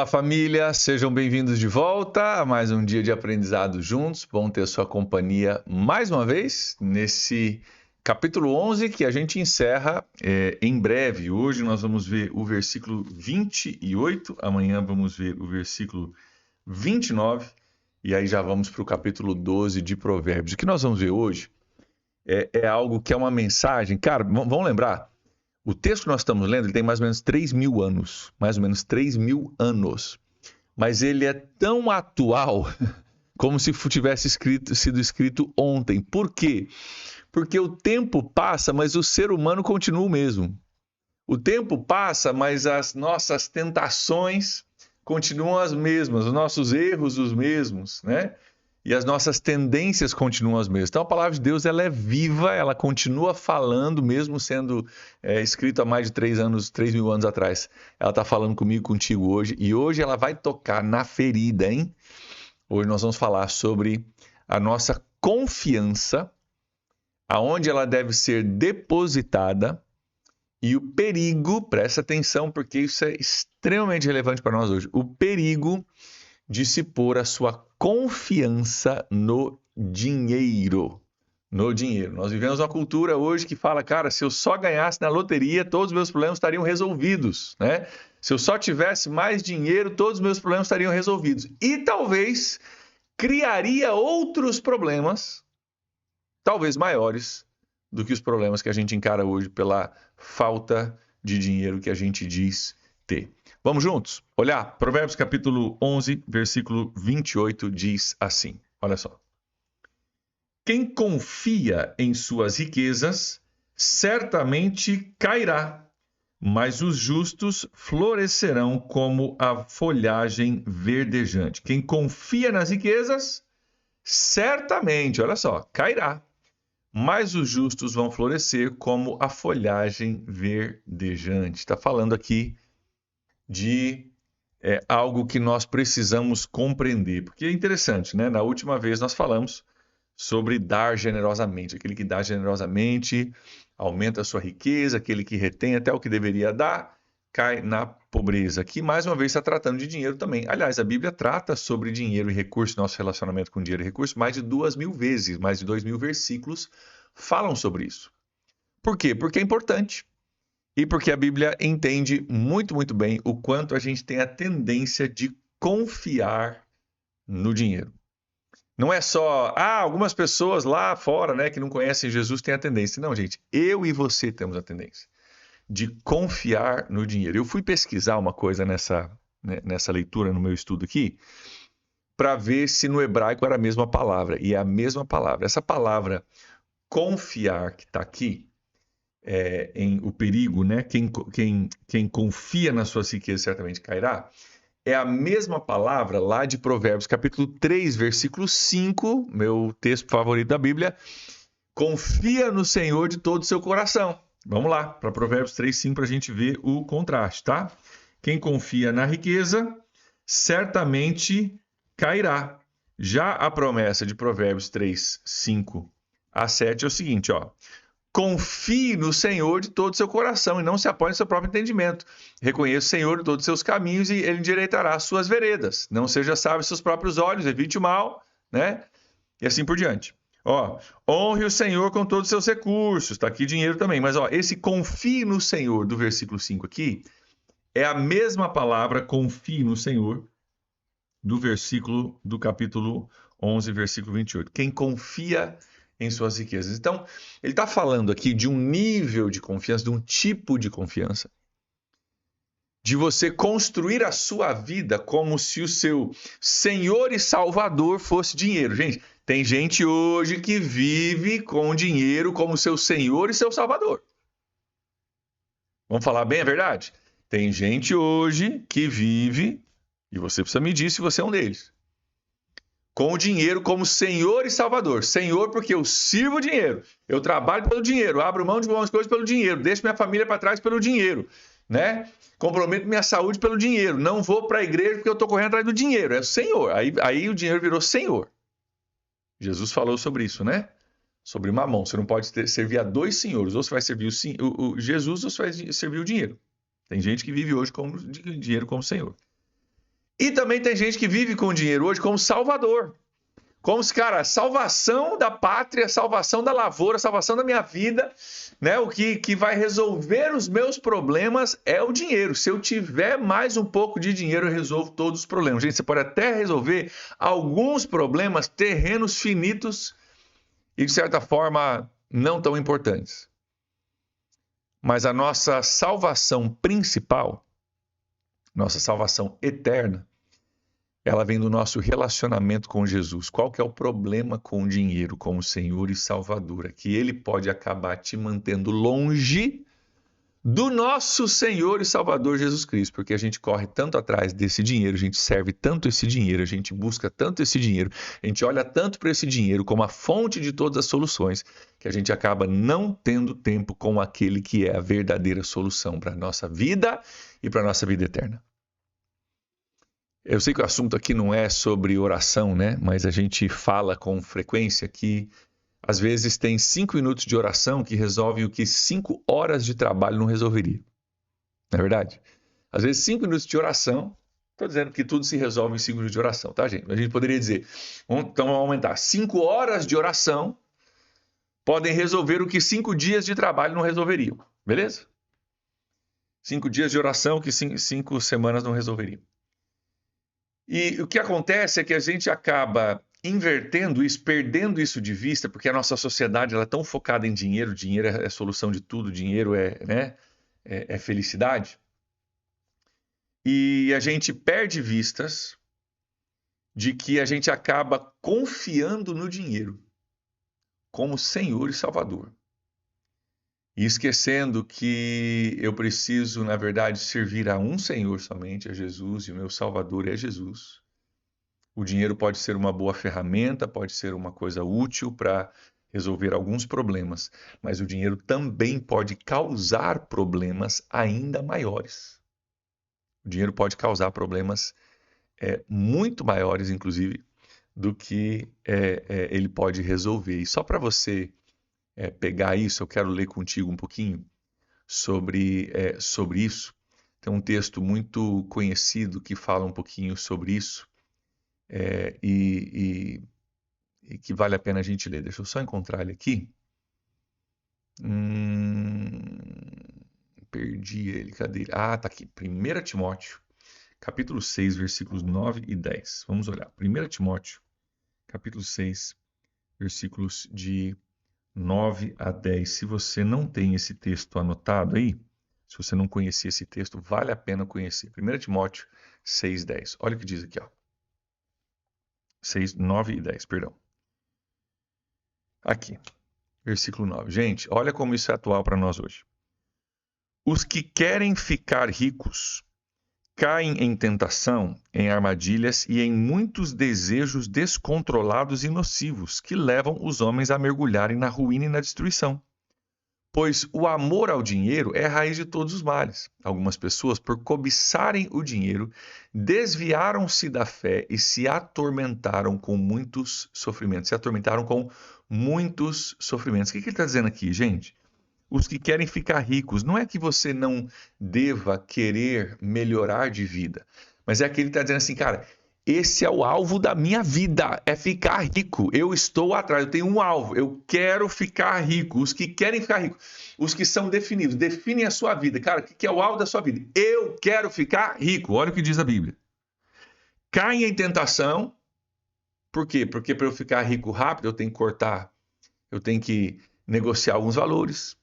Olá, família, sejam bem-vindos de volta a mais um dia de aprendizado juntos. Bom ter sua companhia mais uma vez nesse capítulo 11 que a gente encerra em breve. Hoje nós vamos ver o versículo 28, amanhã vamos ver o versículo 29 e aí já vamos para o capítulo 12 de Provérbios. O que nós vamos ver hoje é algo que é uma mensagem. Cara, vamos lembrar? O texto que nós estamos lendo ele tem mais ou menos 3.000 anos, mais ou menos 3.000 anos, mas ele é tão atual como se tivesse sido escrito ontem. Por quê? Porque o tempo passa, mas o ser humano continua o mesmo. O tempo passa, mas as nossas tentações continuam as mesmas, os nossos erros os mesmos, né? E as nossas tendências continuam as mesmas. Então a palavra de Deus ela é viva, ela continua falando, mesmo sendo escrita há mais de 3.000 anos atrás. Ela está falando comigo, contigo hoje, e hoje ela vai tocar na ferida, hein? Hoje nós vamos falar sobre a nossa confiança, aonde ela deve ser depositada e o perigo, presta atenção porque isso é extremamente relevante para nós hoje, o perigo de se pôr a sua confiança no dinheiro. No dinheiro. Nós vivemos uma cultura hoje que fala, cara, se eu só ganhasse na loteria, todos os meus problemas estariam resolvidos, né? Se eu só tivesse mais dinheiro, todos os meus problemas estariam resolvidos. E talvez criaria outros problemas, talvez maiores, do que os problemas que a gente encara hoje pela falta de dinheiro que a gente diz ter. Vamos juntos? Olhar, Provérbios capítulo 11, versículo 28 diz assim, olha só. Quem confia em suas riquezas, certamente cairá, mas os justos florescerão como a folhagem verdejante. Quem confia nas riquezas, certamente, olha só, cairá, mas os justos vão florescer como a folhagem verdejante. Está falando aqui de algo que nós precisamos compreender. Porque é interessante, né? Na última vez nós falamos sobre dar generosamente. Aquele que dá generosamente aumenta a sua riqueza, aquele que retém até o que deveria dar, cai na pobreza. Aqui, mais uma vez, está tratando de dinheiro também. Aliás, a Bíblia trata sobre dinheiro e recurso, nosso relacionamento com dinheiro e recurso, mais de 2.000 vezes, mais de 2.000 versículos falam sobre isso. Por quê? Porque é importante. E porque a Bíblia entende muito, muito bem o quanto a gente tem a tendência de confiar no dinheiro. Não é só, algumas pessoas lá fora, né, que não conhecem Jesus têm a tendência. Não, gente, eu e você temos a tendência de confiar no dinheiro. Eu fui pesquisar uma coisa nessa leitura, no meu estudo aqui, para ver se no hebraico era a mesma palavra. E é a mesma palavra. Essa palavra confiar que está aqui, em o perigo, né? Quem confia nas suas riquezas certamente cairá, é a mesma palavra lá de Provérbios, capítulo 3, versículo 5, meu texto favorito da Bíblia. Confia no Senhor de todo o seu coração. Vamos lá, para Provérbios 3, 5, para a gente ver o contraste, tá? Quem confia na riqueza, certamente cairá. Já a promessa de Provérbios 3, 5 a 7 é o seguinte, ó. Confie no Senhor de todo o seu coração e não se apoie no seu próprio entendimento. Reconheça o Senhor de todos os seus caminhos e Ele endireitará as suas veredas. Não seja sábio aos seus próprios olhos, evite o mal, né? E assim por diante. Ó, honre o Senhor com todos os seus recursos. Está aqui dinheiro também. Mas ó, esse confie no Senhor do versículo 5 aqui é a mesma palavra confie no Senhor do capítulo 11, versículo 28. Quem confia em suas riquezas. Então, ele está falando aqui de um nível de confiança, de um tipo de confiança, de você construir a sua vida como se o seu Senhor e Salvador fosse dinheiro. Gente, tem gente hoje que vive com dinheiro como seu Senhor e seu Salvador. Vamos falar bem a verdade? Tem gente hoje que vive, e você precisa medir se você é um deles, com o dinheiro como Senhor e Salvador. Senhor, porque eu sirvo o dinheiro. Eu trabalho pelo dinheiro. Abro mão de algumas coisas pelo dinheiro. Deixo minha família para trás pelo dinheiro. Né? Comprometo minha saúde pelo dinheiro. Não vou para a igreja porque eu estou correndo atrás do dinheiro. É o Senhor. Aí o dinheiro virou Senhor. Jesus falou sobre isso, né? Sobre mamão. Você não pode servir a dois senhores. Ou você vai servir o Jesus ou você vai servir o dinheiro. Tem gente que vive hoje com dinheiro como Senhor. E também tem gente que vive com o dinheiro hoje como salvador. Como se, cara, salvação da pátria, salvação da lavoura, salvação da minha vida, né? O que vai resolver os meus problemas é o dinheiro. Se eu tiver mais um pouco de dinheiro, eu resolvo todos os problemas. Gente, você pode até resolver alguns problemas terrenos finitos e, de certa forma, não tão importantes. Mas a nossa salvação principal, nossa salvação eterna, ela vem do nosso relacionamento com Jesus. Qual que é o problema com o dinheiro como Senhor e Salvador? É que ele pode acabar te mantendo longe do nosso Senhor e Salvador Jesus Cristo, porque a gente corre tanto atrás desse dinheiro, a gente serve tanto esse dinheiro, a gente busca tanto esse dinheiro, a gente olha tanto para esse dinheiro como a fonte de todas as soluções, que a gente acaba não tendo tempo com aquele que é a verdadeira solução para a nossa vida e para a nossa vida eterna. Eu sei que o assunto aqui não é sobre oração, né? Mas a gente fala com frequência que às vezes tem 5 minutos de oração que resolve o que 5 horas de trabalho não resolveria. Não é verdade? Às vezes 5 minutos de oração, estou dizendo que tudo se resolve em 5 minutos de oração, tá, gente? A gente poderia dizer, então vamos aumentar. 5 horas de oração podem resolver o que 5 dias de trabalho não resolveriam. Beleza? 5 dias de oração que 5 semanas não resolveriam. E o que acontece é que a gente acaba invertendo isso, perdendo isso de vista, porque a nossa sociedade ela é tão focada em dinheiro, dinheiro é a solução de tudo, dinheiro é felicidade. E a gente perde vistas de que a gente acaba confiando no dinheiro como Senhor e Salvador. E esquecendo que eu preciso, na verdade, servir a um Senhor somente, a Jesus, e o meu Salvador é Jesus. O dinheiro pode ser uma boa ferramenta, pode ser uma coisa útil para resolver alguns problemas, mas o dinheiro também pode causar problemas ainda maiores. O dinheiro pode causar problemas muito maiores, inclusive, do que ele pode resolver. E só para você pegar isso, eu quero ler contigo um pouquinho sobre isso. Tem um texto muito conhecido que fala um pouquinho sobre isso e que vale a pena a gente ler. Deixa eu só encontrar ele aqui. Perdi ele, cadê ele? Ah, tá aqui. 1 Timóteo, capítulo 6, versículos 9 e 10. Vamos olhar. 1 Timóteo, capítulo 6, versículos de 9 a 10. Se você não tem esse texto anotado aí, se você não conhecia esse texto, vale a pena conhecer. 1 Timóteo 6, 10. Olha o que diz aqui, ó. 6, 9 e 10, perdão. Aqui, versículo 9. Gente, olha como isso é atual para nós hoje. Os que querem ficar ricos caem em tentação, em armadilhas e em muitos desejos descontrolados e nocivos que levam os homens a mergulharem na ruína e na destruição. Pois o amor ao dinheiro é a raiz de todos os males. Algumas pessoas, por cobiçarem o dinheiro, desviaram-se da fé e se atormentaram com muitos sofrimentos. Se atormentaram com muitos sofrimentos. O que ele está dizendo aqui, gente? Os que querem ficar ricos, não é que você não deva querer melhorar de vida, mas é que ele está dizendo assim, cara, esse é o alvo da minha vida, é ficar rico. Eu estou atrás, eu tenho um alvo, eu quero ficar rico. Os que querem ficar ricos, os que são definidos, definem a sua vida. Cara, o que é o alvo da sua vida? Eu quero ficar rico. Olha o que diz a Bíblia. Caem em tentação. Por quê? Porque para eu ficar rico rápido, eu tenho que cortar, eu tenho que negociar alguns valores.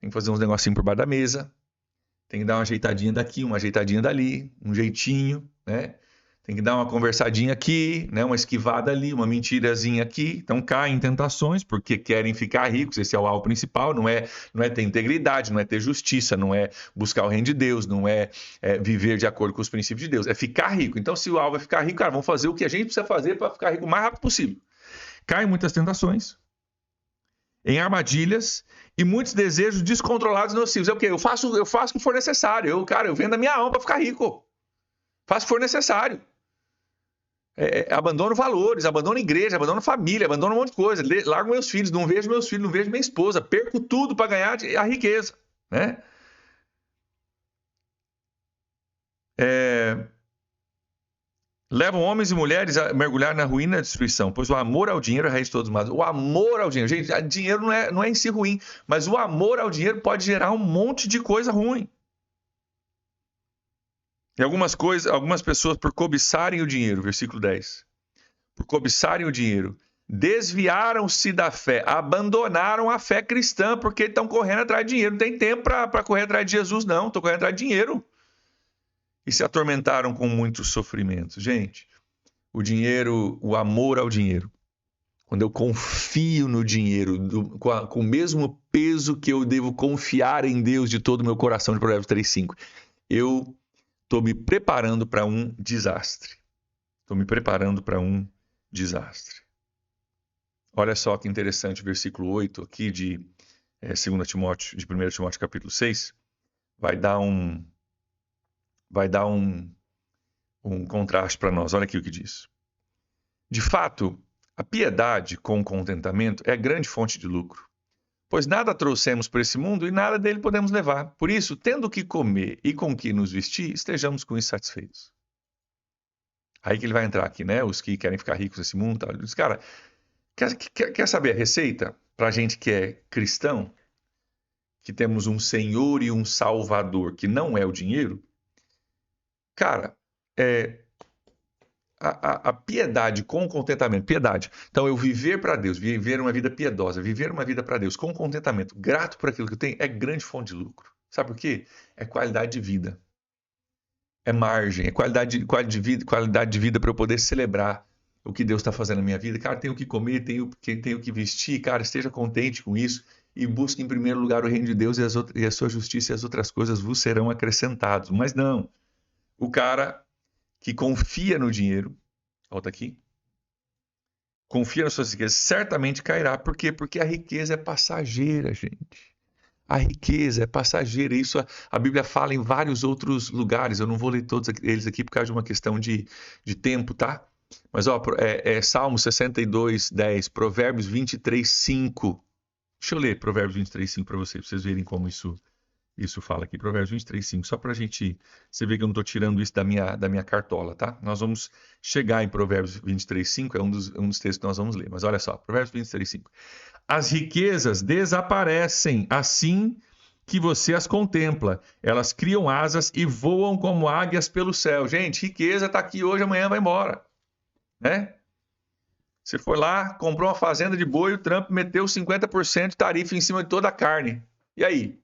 Tem que fazer uns negocinhos por baixo da mesa, tem que dar uma ajeitadinha daqui, uma ajeitadinha dali, um jeitinho, né? Tem que dar uma conversadinha aqui, né? Uma esquivada ali, uma mentirazinha aqui. Então caem em tentações porque querem ficar ricos, esse é o alvo principal, não é ter integridade, não é ter justiça, não é buscar o reino de Deus, não é viver de acordo com os princípios de Deus, é ficar rico. Então se o alvo é ficar rico, cara, vamos fazer o que a gente precisa fazer para ficar rico o mais rápido possível. Caem muitas tentações, em armadilhas e muitos desejos descontrolados e nocivos. É o quê? Eu faço o que for necessário. Eu vendo a minha alma para ficar rico. Faço o que for necessário. Abandono valores, abandono igreja, abandono família, abandono um monte de coisa. Largo meus filhos, não vejo meus filhos, não vejo minha esposa. Perco tudo para ganhar a riqueza. Né? levam homens e mulheres a mergulhar na ruína e na destruição, pois o amor ao dinheiro é a raiz de todos os males. O amor ao dinheiro, gente, dinheiro não é em si ruim, mas o amor ao dinheiro pode gerar um monte de coisa ruim. E algumas pessoas, por cobiçarem o dinheiro, versículo 10, por cobiçarem o dinheiro, desviaram-se da fé, abandonaram a fé cristã, porque estão correndo atrás de dinheiro. Não tem tempo para correr atrás de Jesus, não. Estão correndo atrás de dinheiro. E se atormentaram com muitos sofrimentos. Gente, o dinheiro, o amor ao dinheiro, quando eu confio no dinheiro, com o mesmo peso que eu devo confiar em Deus de todo o meu coração, de Provérbios 3,5, eu estou me preparando para um desastre. Estou me preparando para um desastre. Olha só que interessante o versículo 8 aqui de 1 Timóteo capítulo 6. Vai dar um contraste para nós. Olha aqui o que diz. De fato, a piedade com contentamento é grande fonte de lucro, pois nada trouxemos para esse mundo e nada dele podemos levar. Por isso, tendo o que comer e com o que nos vestir, estejamos com isso satisfeitos. Aí que ele vai entrar aqui, né? Os que querem ficar ricos nesse mundo. Tal. Ele diz, cara, quer saber a receita para a gente que é cristão, que temos um Senhor e um Salvador, que não é o dinheiro? Cara, a piedade com contentamento, piedade. Então, eu viver para Deus, viver uma vida piedosa, viver uma vida para Deus com contentamento, grato por aquilo que eu tenho, é grande fonte de lucro. Sabe por quê? É qualidade de vida. É margem, é qualidade de vida para eu poder celebrar o que Deus está fazendo na minha vida. Cara, tenho o que comer, tenho o que vestir. Cara, esteja contente com isso e busque em primeiro lugar o reino de Deus e a sua justiça e as outras coisas vos serão acrescentadas. Mas não, o cara que confia no dinheiro, volta aqui, confia nas suas riquezas, certamente cairá. Por quê? Porque a riqueza é passageira, gente. A riqueza é passageira. Isso a Bíblia fala em vários outros lugares. Eu não vou ler todos eles aqui por causa de uma questão de tempo, tá? Mas, ó, Salmo 62, 10, Provérbios 23, 5. Deixa eu ler Provérbios 23, 5 para vocês verem como isso fala aqui. Provérbios 23, 5. Só para a gente... Você vê que eu não estou tirando isso da minha cartola, tá? Nós vamos chegar em Provérbios 23, 5. É um dos textos que nós vamos ler. Mas olha só, Provérbios 23, 5. As riquezas desaparecem assim que você as contempla. Elas criam asas e voam como águias pelo céu. Gente, riqueza está aqui hoje, amanhã vai embora. Né? Você foi lá, comprou uma fazenda de boi, o Trump meteu 50% de tarifa em cima de toda a carne. E aí?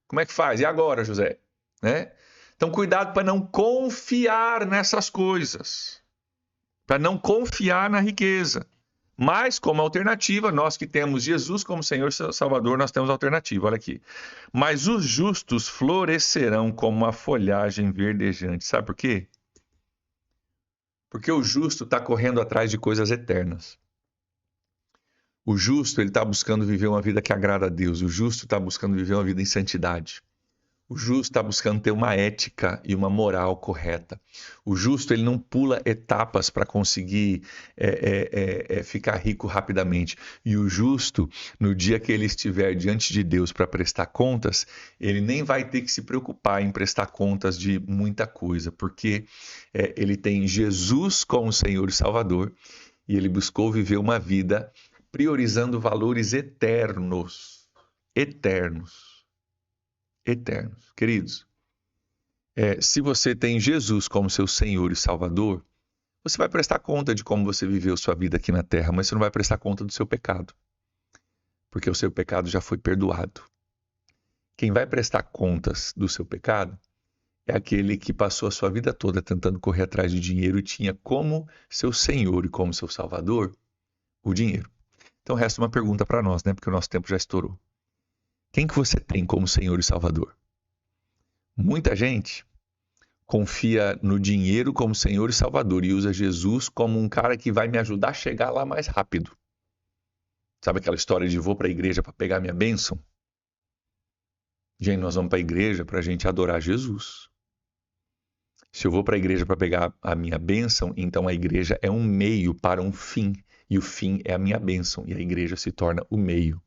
Como é que faz? E agora, José? Né? Então, cuidado para não confiar nessas coisas. Para não confiar na riqueza. Mas, como alternativa, nós que temos Jesus como Senhor e Salvador, nós temos alternativa. Olha aqui. Mas os justos florescerão como uma folhagem verdejante. Sabe por quê? Porque o justo está correndo atrás de coisas eternas. O justo ele está buscando viver uma vida que agrada a Deus. O justo está buscando viver uma vida em santidade. O justo está buscando ter uma ética e uma moral correta. O justo ele não pula etapas para conseguir ficar rico rapidamente. E o justo, no dia que ele estiver diante de Deus para prestar contas, ele nem vai ter que se preocupar em prestar contas de muita coisa, porque ele tem Jesus como Senhor e Salvador e ele buscou viver uma vida priorizando valores eternos. Eternos. Queridos, se você tem Jesus como seu Senhor e Salvador, você vai prestar conta de como você viveu sua vida aqui na Terra, mas você não vai prestar conta do seu pecado, porque o seu pecado já foi perdoado. Quem vai prestar contas do seu pecado é aquele que passou a sua vida toda tentando correr atrás de dinheiro e tinha como seu Senhor e como seu Salvador o dinheiro. Então resta uma pergunta para nós, né? Porque o nosso tempo já estourou. Quem que você tem como Senhor e Salvador? Muita gente confia no dinheiro como Senhor e Salvador e usa Jesus como um cara que vai me ajudar a chegar lá mais rápido. Sabe aquela história de vou para a igreja para pegar minha bênção? Gente, nós vamos para a igreja para a gente adorar Jesus. Se eu vou para a igreja para pegar a minha bênção, então a igreja é um meio para um fim. E o fim é a minha bênção. E a igreja se torna o meio.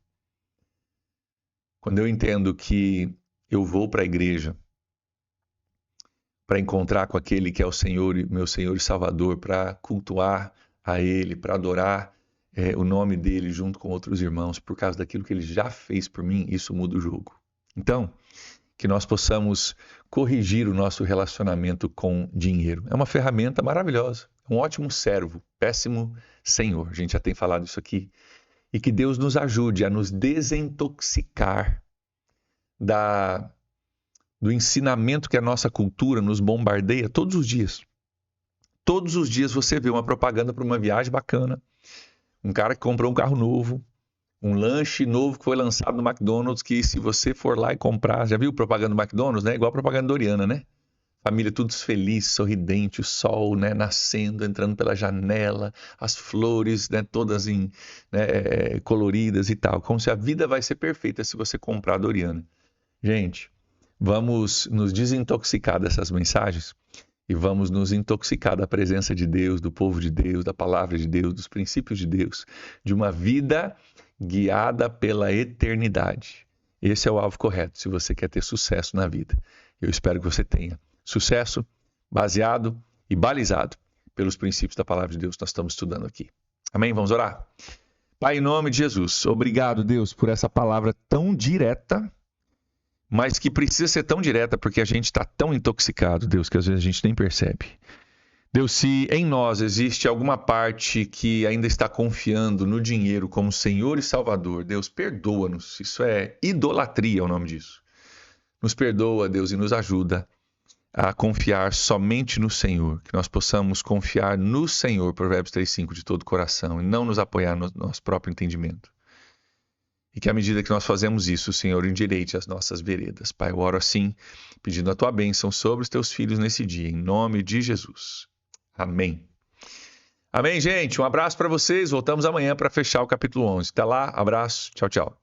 Quando eu entendo que eu vou para a igreja para encontrar com aquele que é o Senhor, meu Senhor e Salvador, para cultuar a Ele, para adorar o nome dEle junto com outros irmãos, por causa daquilo que Ele já fez por mim, isso muda o jogo. Então, que nós possamos corrigir o nosso relacionamento com dinheiro. É uma ferramenta maravilhosa, um ótimo servo, péssimo senhor. A gente já tem falado isso aqui. E que Deus nos ajude a nos desintoxicar do ensinamento que a nossa cultura nos bombardeia todos os dias. Todos os dias você vê uma propaganda para uma viagem bacana, um cara que comprou um carro novo, um lanche novo que foi lançado no McDonald's, que se você for lá e comprar, já viu propaganda do McDonald's, né? Igual a propaganda Doriana, né? Família tudo feliz, sorridente, o sol, né, nascendo, entrando pela janela, as flores, né, todas coloridas e tal. Como se a vida vai ser perfeita se você comprar a Doriana. Gente, vamos nos desintoxicar dessas mensagens e vamos nos intoxicar da presença de Deus, do povo de Deus, da palavra de Deus, dos princípios de Deus, de uma vida guiada pela eternidade. Esse é o alvo correto, se você quer ter sucesso na vida. Eu espero que você tenha sucesso baseado e balizado pelos princípios da palavra de Deus que nós estamos estudando aqui. Amém? Vamos orar? Pai, em nome de Jesus, obrigado, Deus, por essa palavra tão direta, mas que precisa ser tão direta porque a gente está tão intoxicado, Deus, que às vezes a gente nem percebe. Deus, se em nós existe alguma parte que ainda está confiando no dinheiro como Senhor e Salvador, Deus, perdoa-nos. Isso é idolatria, é o nome disso. Nos perdoa, Deus, e nos ajuda a confiar somente no Senhor. Que nós possamos confiar no Senhor, Provérbios 3:5, de todo o coração, e não nos apoiar no nosso próprio entendimento. E que à medida que nós fazemos isso, o Senhor endireite as nossas veredas. Pai, eu oro assim, pedindo a Tua bênção sobre os Teus filhos nesse dia, em nome de Jesus. Amém. Amém, gente. Um abraço para vocês. Voltamos amanhã para fechar o capítulo 11. Até lá, abraço. Tchau, tchau.